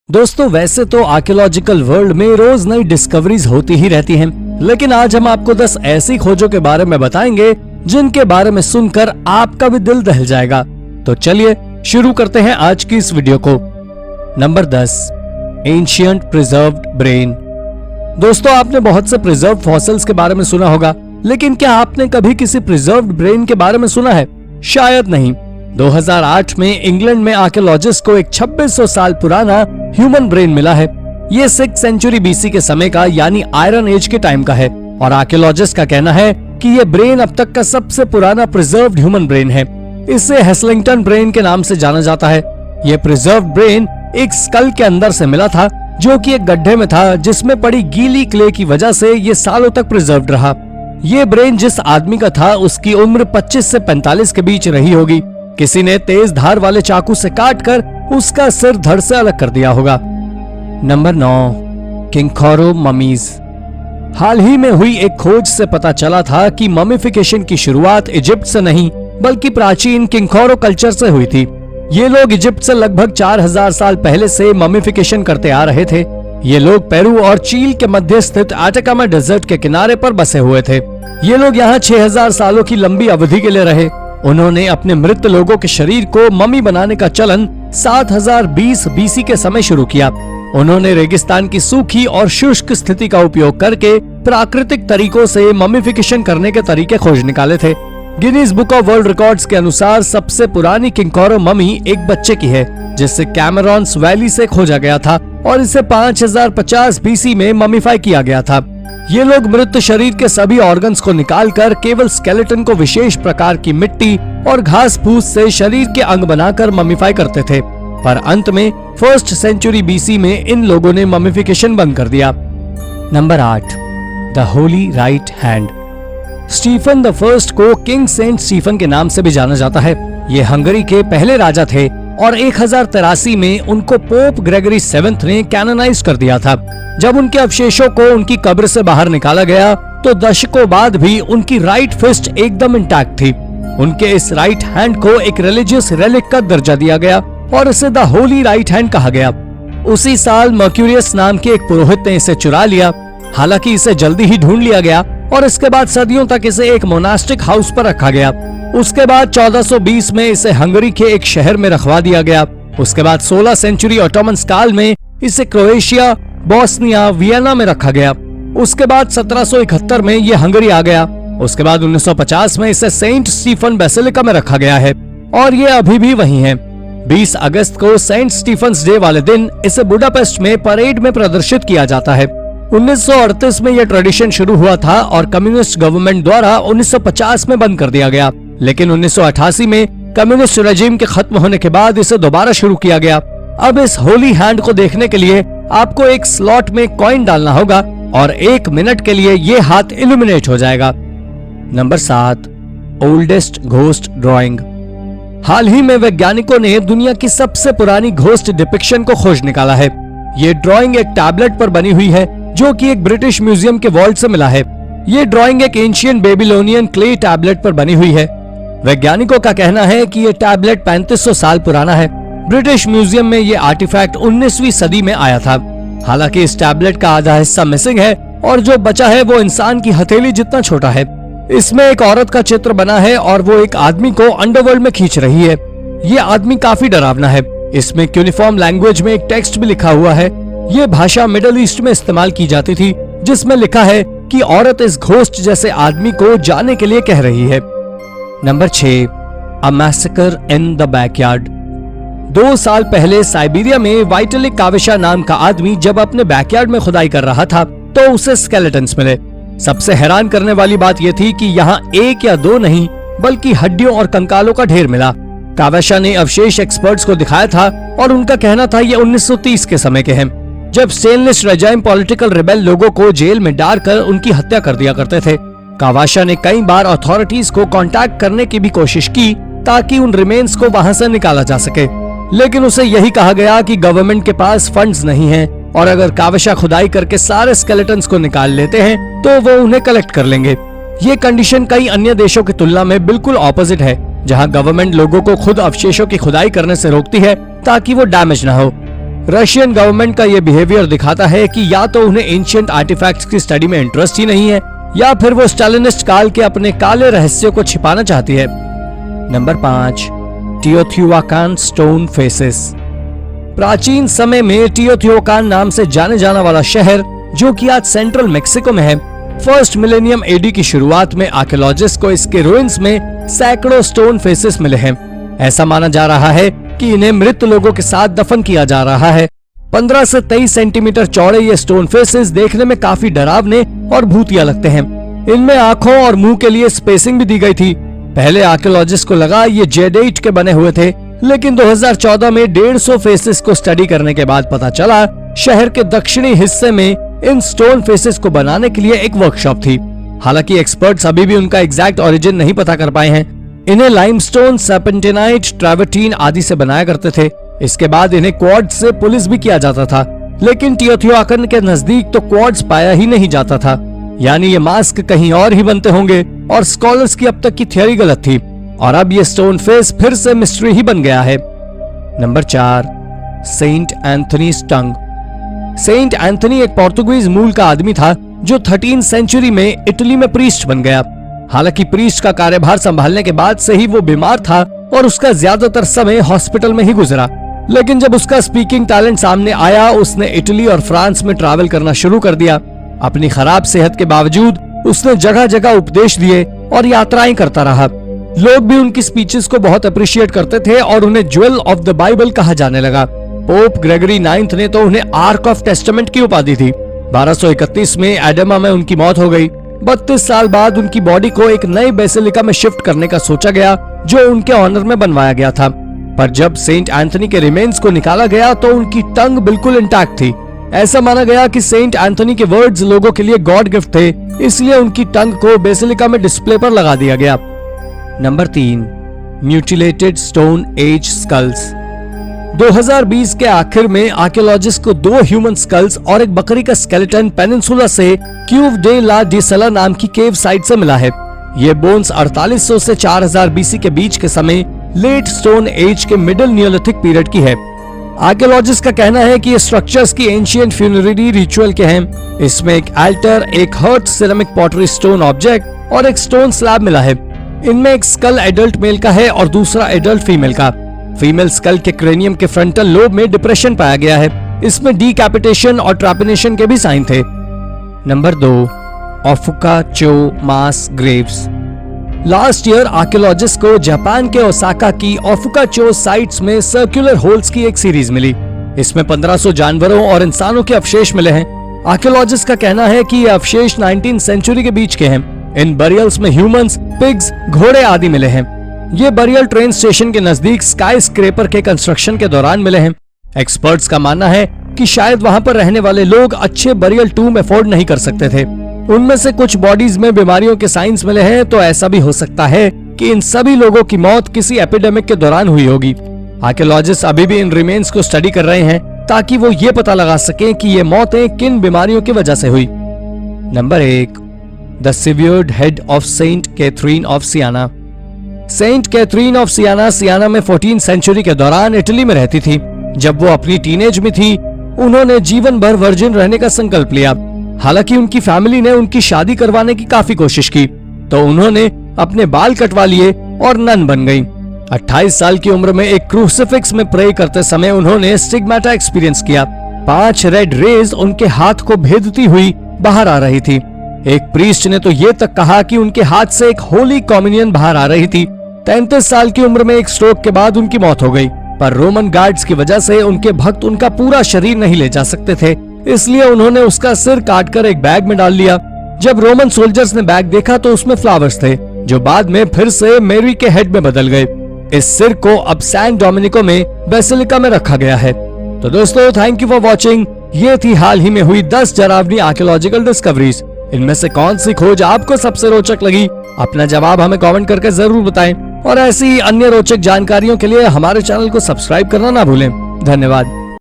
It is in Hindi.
दोस्तों वैसे तो आर्कियोलॉजिकल वर्ल्ड में रोज नई डिस्कवरीज होती ही रहती हैं, लेकिन आज हम आपको 10 ऐसी खोजों के बारे में बताएंगे जिनके बारे में सुनकर आपका भी दिल दहल जाएगा। तो चलिए शुरू करते हैं आज की इस वीडियो को। Number 10, ancient preserved brain. दोस्तों आपने बहुत से प्रिजर्व फॉसिल्स के बारे में सुना होगा, लेकिन क्या आपने कभी किसी प्रिजर्व्ड ब्रेन के बारे में सुना है? शायद नहीं। 2008 में इंग्लैंड में आर्कियोलॉजिस्ट को एक 2600 साल पुराना ह्यूमन ब्रेन मिला है। ये 6th सेंचुरी बीसी के समय का यानी आयरन एज के टाइम का है और आर्कियोलॉजिस्ट का कहना है कि ये ब्रेन अब तक का सबसे पुराना प्रिजर्व्ड ह्यूमन ब्रेन है। इसे हेस्लिंगटन ब्रेन के नाम से जाना जाता है। ये प्रिजर्व्ड ब्रेन एक स्कल के अंदर से मिला था जो कि एक गड्ढे में था, जिसमें पड़ी गीली क्ले की वजह से ये सालों तक प्रिजर्व्ड रहा। ये ब्रेन जिस आदमी का था उसकी उम्र 25 से 45 के बीच रही होगी। किसी ने तेज धार वाले चाकू से काटकर उसका सिर धड़ से अलग कर दिया होगा। Number 9, किंगखोरो mummies. हाल ही में हुई एक खोज से पता चला था कि ममीफिकेशन की शुरुआत इजिप्ट से नहीं बल्कि प्राचीन किंगखोरो कल्चर से हुई थी। ये लोग इजिप्ट से लगभग 4000 साल पहले से ममीफिकेशन करते आ रहे थे। ये लोग पेरू और चील के मध्य स्थित आटाकामा डेजर्ट के किनारे पर बसे हुए थे। ये लोग यहाँ 6000 सालों की लंबी अवधि के लिए रहे। उन्होंने अपने मृत लोगों के शरीर को मम्मी बनाने का चलन 7020 बीसी के समय शुरू किया। उन्होंने रेगिस्तान की सूखी और शुष्क स्थिति का उपयोग करके प्राकृतिक तरीकों से ममीफिकेशन करने के तरीके खोज निकाले थे। Guinness book of world records के अनुसार सबसे पुरानी किंगखोरो मम्मी एक बच्चे की है, जिसे कैमरॉन्स वैली से खोजा गया था और इसे 5050 बीसी में ममीफाई किया गया था। ये लोग मृत शरीर के सभी ऑर्गन्स को निकालकर केवल स्केलेटन को विशेष प्रकार की मिट्टी और घास फूस से शरीर के अंग बनाकर ममीफाई करते थे, पर अंत में 1st सेंचुरी बीसी में इन लोगों ने ममीफिकेशन बंद कर दिया। Number 8, the holy right hand. Stephen the first को किंग सेंट स्टीफन के नाम से भी जाना जाता है। ये हंगरी के पहले राजा थे और 1083 में उनको पोप ग्रेगरी 7th ने कैनोनाइज कर दिया था। जब उनके अवशेषों को उनकी कब्र से बाहर निकाला गया तो दशकों बाद भी उनकी राइट फिस्ट एकदम इंटैक्ट थी। उनके इस राइट हैंड को एक रिलीजियस रेलिक का दर्जा दिया गया और इसे द होली राइट हैंड कहा गया। उसी साल मर्क्यूरियस नाम के एक पुरोहित ने इसे चुरा लिया। हालांकि इसे जल्दी ही ढूंढ लिया गया और इसके बाद सदियों तक इसे एक मोनास्टिक हाउस पर रखा गया। उसके बाद 1420 में इसे हंगरी के एक शहर में रखवा दिया गया। उसके बाद 16 सेंचुरी ऑटोमन काल में इसे क्रोएशिया, बोस्निया, वियना में रखा गया। उसके बाद 1771 में ये हंगरी आ गया। उसके बाद 1950 में इसे सेंट स्टीफन बेसिलिका में रखा गया है और ये अभी भी वहीं है। 20 अगस्त को सेंट स्टीफन्स डे वाले दिन इसे बुडापेस्ट में परेड में प्रदर्शित किया जाता है। 1938 में यह ट्रेडिशन शुरू हुआ था और कम्युनिस्ट गवर्नमेंट द्वारा 1950 में बंद कर दिया गया, लेकिन 1988 में कम्युनिस्ट रेजिम के खत्म होने के बाद इसे दोबारा शुरू किया गया। अब इस होली हैंड को देखने के लिए आपको एक स्लॉट में कॉइन डालना होगा और 1 मिनट के लिए ये हाथ इल्यूमिनेट हो जाएगा। Number 7, oldest ghost drawing. हाल ही में वैज्ञानिकों ने दुनिया की सबसे पुरानी घोस्ट डिपिक्शन को खोज निकाला है। ये ड्राइंग एक टैबलेट पर बनी हुई है जो कि एक ब्रिटिश म्यूजियम के वॉल्ट से मिला है। ये ड्राइंग एक एंशिएंट बेबीलोनियन क्ले टैबलेट पर बनी हुई है। वैज्ञानिकों का कहना है कि ये टैबलेट 3500 साल पुराना है। ब्रिटिश म्यूजियम में ये आर्टिफैक्ट 19वीं सदी में आया था। हालांकि इस टैबलेट का आधा हिस्सा मिसिंग है और जो बचा है वो इंसान की हथेली जितना छोटा है। इसमें एक औरत का चित्र बना है और वो एक आदमी को अंडरवर्ल्ड में खींच रही है। ये आदमी काफी डरावना है। इसमें यूनिफॉर्म लैंग्वेज में एक टेक्स्ट भी लिखा हुआ है। ये भाषा मिडिल ईस्ट में इस्तेमाल की जाती थी, जिसमें लिखा है कि औरत इस घोस्ट जैसे आदमी को जाने के लिए कह रही है। Number 6, a massacre in the backyard. 2 साल पहले साइबेरिया में वाइटलिक काविशा नाम का आदमी जब अपने बैकयार्ड में खुदाई कर रहा था तो उसे स्केलेटन्स मिले। सबसे हैरान करने वाली बात यह थी कि यहाँ 1 या 2 नहीं बल्कि हड्डियों और कंकालों का ढेर मिला। काविशा ने अवशेष एक्सपर्ट्स को दिखाया था और उनका कहना था ये 1930 के समय के हैं, जब स्टेनलेस रेजाइम पॉलिटिकल रिबेल लोगों को जेल में डालकर उनकी हत्या कर दिया करते थे। कावाशा ने कई बार अथॉरिटीज को कांटेक्ट करने की भी कोशिश की ताकि उन रिमेन्स को वहां से निकाला जा सके, लेकिन उसे यही कहा गया कि गवर्नमेंट के पास फंड्स नहीं हैं और अगर कावाशा खुदाई करके सारे स्केलेटन्स को निकाल लेते हैं तो वो उन्हें कलेक्ट कर लेंगे। ये कंडीशन कई अन्य देशों की तुलना में बिल्कुल ऑपोजिट है, जहां गवर्नमेंट लोगों को खुद अवशेषों की खुदाई करने से रोकती है ताकि वो डैमेज न हो। रशियन गवर्नमेंट का ये बिहेवियर दिखाता है कि या तो उन्हें एंशिएंट आर्टिफैक्ट्स की स्टडी में इंटरेस्ट ही नहीं है, या फिर वो स्टालिनिस्ट काल के अपने काले रहस्यों को छिपाना चाहती है। Number 5, Teotihuacan stone faces. प्राचीन समय में टियोथिहुआकान नाम से जाने जाने वाला शहर, जो कि आज सेंट्रल मेक्सिको में है, फर्स्ट मिलेनियम एडी की शुरुआत में आर्कियोलॉजिस्ट को इसके रुइंस में सैकड़ों स्टोन फेसेस मिले हैं। ऐसा माना जा रहा है कि इन्हें मृत लोगों के साथ दफन किया जा रहा है। 15 से 23 सेंटीमीटर चौड़े ये स्टोन फेसेस देखने में काफी डरावने और भूतिया लगते हैं। इनमें आंखों और मुंह के लिए स्पेसिंग भी दी गई थी। पहले आर्कियोलॉजिस्ट को लगा ये जेडेइट के बने हुए थे, लेकिन 2014 में 150 फेसेस को स्टडी करने के बाद पता चला शहर के दक्षिणी हिस्से में इन स्टोन फेसेस को बनाने के लिए एक वर्कशॉप थी। हालांकि एक्सपर्ट्स अभी भी उनका एग्जैक्ट ओरिजिन नहीं पता कर पाए हैं। इन्हें लाइमस्टोन, सर्पेंटिनाइट, ट्रैवर्टीन आदि से बनाया करते थे। इसके बाद इन्हें क्वार्ट्ज से पुलिस भी किया जाता था, लेकिन टियोथिहुआकन के नजदीक तो क्वार्ट्ज पाया ही नहीं जाता था। यानी ये मास्क कहीं और ही बनते होंगे और स्कॉलर्स की अब तक की थियोरी गलत थी, और अब ये स्टोन फेस फिर से मिस्ट्री ही बन गया है। नंबर 4, सेंट एंथनीज टंग। सेंट एंथनी एक पोर्तुगीज मूल का आदमी था जो 13वीं सेंचुरी में इटली में प्रीस्ट बन गया। हालांकि प्रीस्ट का कार्यभार संभालने के बाद से ही वो बीमार था और उसका ज्यादातर समय हॉस्पिटल में ही गुजरा। लेकिन जब उसका स्पीकिंग टैलेंट सामने आया, उसने इटली और फ्रांस में ट्रैवल करना शुरू कर दिया। अपनी खराब सेहत के बावजूद उसने जगह जगह उपदेश दिए और यात्राएं करता रहा। लोग भी उनकी स्पीचेस को बहुत अप्रिशिएट करते थे और उन्हें ज्वेल ऑफ द बाइबल कहा जाने लगा। पोप ग्रेगरी 9 ने तो उन्हें आर्क ऑफ टेस्टामेंट की उपाधि दी। 1231 में एडमा में उनकी मौत हो गई। 32 साल बाद उनकी बॉडी को एक नई बेसिलिका में शिफ्ट करने का सोचा गया, जो उनके ऑनर में बनवाया गया था। पर जब सेंट एंथनी के रिमेन्स को निकाला गया तो उनकी टंग बिल्कुल इंटैक्ट थी। ऐसा माना गया कि सेंट एंथनी के वर्ड्स लोगों के लिए गॉड गिफ्ट थे, इसलिए उनकी टंग को बेसिलिका में डिस्प्ले पर लगा दिया गया। Number 3, mutilated stone age skulls. 2020 के आखिर में आर्कियोलॉजिस्ट को 2 ह्यूमन स्कल्स और एक बकरी का स्केलेटन पेनिनसुला से क्यूव डे ला डिसला नाम की केव साइट से मिला है। ये बोन्स 4800 से 4000 बीसी के बीच के समय लेट स्टोन एज के मिडिल नियोलिथिक पीरियड की है। आर्कियोलॉजिस्ट का कहना है कि ये स्ट्रक्चर्स की एंशिएंट फ्यूनररी रिचुअल के हैं। इसमें एक अल्टर, एक hearth ceramic pottery stone object और एक स्टोन स्लैब मिला है। इनमें एक स्कल एडल्ट मेल का है और दूसरा एडल्ट फीमेल का। फीमेल स्कल के क्रेनियम के फ्रंटल लोब में डिप्रेशन पाया गया है। इसमें डीकैपिटेशन और ट्रैपिनेशन के भी साइन थे। नंबर 2, ओफुका चो मास ग्रेव्स। लास्ट ईयर आर्कियोलॉजिस्ट को जापान के ओसाका की ओफुका चो साइट्स में सर्कुलर होल्स की एक सीरीज मिली। इसमें 1500 जानवरों और इंसानों के अवशेष मिले हैं। आर्कियोलॉजिस्ट का कहना है कि ये अवशेष 19वीं सेंचुरी के बीच के हैं। इन बरियल्स में ह्यूमंस, पिग्स, घोड़े आदि मिले हैं। ये बरियल ट्रेन स्टेशन के नजदीक स्काई स्क्रेपर के कंस्ट्रक्शन के दौरान मिले हैं। एक्सपर्ट्स का मानना है कि शायद वहां पर रहने वाले लोग अच्छे बरियल टूम अफोर्ड नहीं कर सकते थे। उनमें से कुछ बॉडीज में बीमारियों के साइंस मिले हैं, तो ऐसा भी हो सकता है कि इन सभी लोगों की मौत किसी एपिडेमिक के दौरान हुई होगी। आर्कियोलॉजिस्ट अभी भी इन रिमेन्स को स्टडी कर रहे हैं ताकि वो ये पता लगा सकें कि ये मौतें किन बीमारियों की वजह से हुई। Number 1, the severed head of Saint Catherine of Siena. Saint Catherine of Siena Siena में 14वीं सेंचुरी के दौरान इटली में रहती थी। जब वो अपनी टीनेज में थी, उन्होंने जीवन भर वर्जिन रहने का संकल्प लिया। हालांकि उनकी फैमिली ने उनकी शादी करवाने की काफी कोशिश की, तो उन्होंने अपने बाल कटवा लिए और नन बन गईं। 28 साल की उम्र में एक क्रूसिफिक्स में प्रे करते समय उन्होंने स्टिग्माटा एक्सपीरियंस किया। 5 रेड रेज उनके हाथ को भेदती हुई बाहर आ रही थी। एक प्रीस्ट ने तो ये तक कहा कि उनके हाथ से एक होली कम्युनियन बाहर आ रही थी। 33 साल की उम्र में एक स्ट्रोक के बाद उनकी मौत हो गई, पर रोमन गार्ड्स की वजह से उनके भक्त उनका पूरा शरीर नहीं ले जा सकते थे, इसलिए उन्होंने उसका सिर काटकर एक बैग में डाल लिया। जब रोमन सोल्जर्स ने बैग देखा तो उसमें फ्लावर्स थे, जो बाद में फिर से मेरी के हेड में बदल गए। इस सिर को अब सैन डोमिनिको में बेसिलिका में रखा गया है। तो दोस्तों, थैंक यू फॉर वॉचिंग। ये थी हाल ही में हुई 10 डरावनी आर्कियोलॉजिकल डिस्कवरीज। इनमें से कौन सी खोज आपको सबसे रोचक लगी? अपना जवाब हमें कमेंट करके जरूर बताएं, और ऐसी अन्य रोचक जानकारियों के लिए हमारे चैनल को सब्सक्राइब करना ना भूलें। धन्यवाद।